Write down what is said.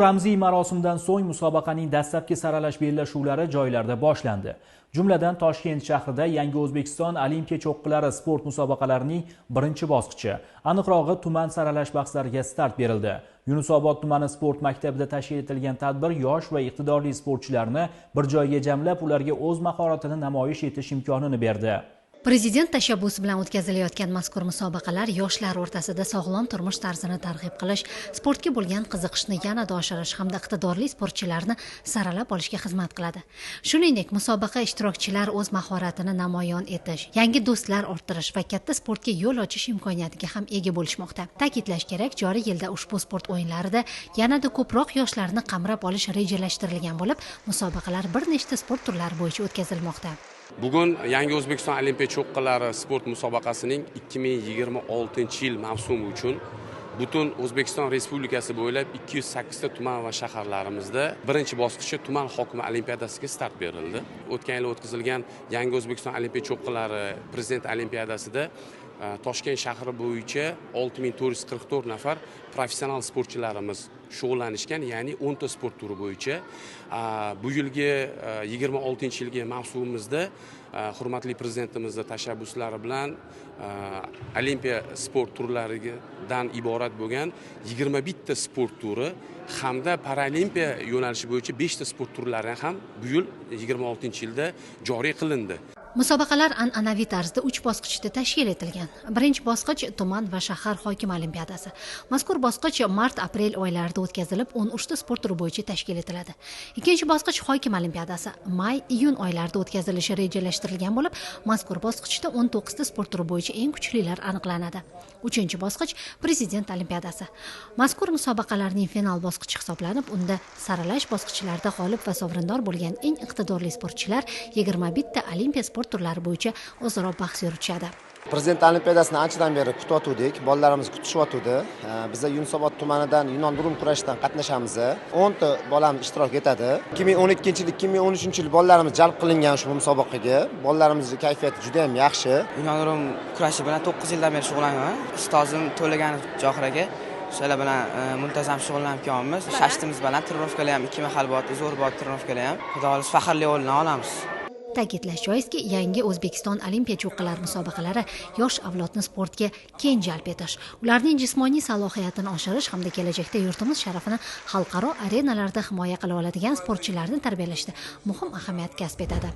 Ramziy marosimdan so'ng musobaqaning dastlabki saralash bellashuvlari joylarda boshlandi. Jumladan Toshkent shahrida Yangi O'zbekiston Olimpiya cho'qqilari sport musobaqalarining birinchi bosqichi, aniqrog'i tuman saralash bahslariga start berildi. Yunusobod tumani sport maktabida tashkil etilgan tadbir yosh va iqtidorli sportchilarni bir joyga jamlab, ularga o'z mahoratini namoyish etish imkonini berdi. Prezident tashabbusi bilan o'tkazilayotgan mazkur musobaqalar yoshlar o'rtasida sog'lom turmush tarzini targ'ib qilish, sportga bo'lgan qiziqishni yanada oshirish hamda iqtidorli sportchilarni saralab olishga xizmat qiladi. Shuningdek, musobaqa ishtirokchilar o'z mahoratini namoyon etish, yangi do'stlar orttirish va katta sportga yo'l ochish imkoniyatiga ham ega bo'lishmoqda. Ta'kidlash kerak, joriy yilda ushbu sport o'yinlarida yanada ko'proq yoshlarni qamrab olish rejalashtirilgan bo'lib, musobaqalar bir nechta sport turlari bo'yicha o'tkazilmoqda. Bugun Yangi O'zbekiston Olimpiya cho'qqilari sport musobaqasining 2026-yil mavsumi uchun butun O'zbekiston Respublikasi bo'ylab 208 ta tuman va shaharlarimizda birinchi bosqichi tuman hokimi olimpiadasiga start berildi. O'tgan yil o'tkazilgan Yangi O'zbekiston Olimpiya cho'qqilari Prezident olimpiadasida Toshkent shahri bo'yicha 6444 nafar professional sportchilarimiz shug'ullanishgan, ya'ni 10 ta sport turi bo'yicha. Bu yilgi 26-yilgi mavsumimizda hurmatli prezidentimizning tashabbuslari bilan olimpiya sport turlaridan iborat bo'lgan 21 ta sport turi hamda paralimpiya yo'nalishi bo'yicha 5 ta sport turlari ham bu yil 26-yilda joriy qilindi. Musobaqalar an'anaviy tarzda 3 bosqichda tashkil etilgan. Birinchi bosqich tuman va shahar hokim olimpiadasi. Mazkur bosqich mart-aprel oylarida o'tkazilib, 13 ta sport turi bo'yicha tashkil etiladi. Ikkinchi bosqich hokim olimpiadasi may-iyun oylarida o'tkazilishi rejalashtirilgan bo'lib, mazkur bosqichda 19 ta sport turi bo'yicha eng kuchlilar aniqlanadi. Uchinchi bosqich prezident olimpiadasi. Mazkur musobaqalarning final bosqichi hisoblanib, unda saralash bosqichlarida g'olib va sovrindor bo'lgan eng iqtidorli sportchilar 21 ta olimpiya sport turlari bo'yicha o'zaro bahs yuritishadi. Prezident olimpiadasini anchadan beri kutyotgandik, bolalarimiz kutishyotdi. Biz Yunusobod tumanidan Yunon burum kurashdan qatnashamiz. 10 ta bolamiz ishtirok etadi. 2012-yil, 2013-yil bolalarimiz jalb qilingan shu musobaqaga. Bolalarimizning kayfiyati juda ham yaxshi. Yunon burum kurashi bilan 9 yildan beri shug'ullanaman. Ustozim To'laganov Johir aka shular bilan muntazam shug'ullanib kelamiz. Shashtimiz bilan trenirovkalar ham 2 mahal bor, zo'r bor trenirovkalar ham. Xudo xohlasa faxrli o'rnini olamiz. Ta'kidlash joizki, Yangi O'zbekiston Olimpiya cho'qqilari musobaqalari yosh avlodni sportga keng jalb etish, ularning jismoniy salohiyatini oshirish hamda kelajakda yurtimiz sharafini xalqaro arenalarda himoya qila oladigan sportchilarni tarbiyalashda muhim ahamiyat kasb etadi.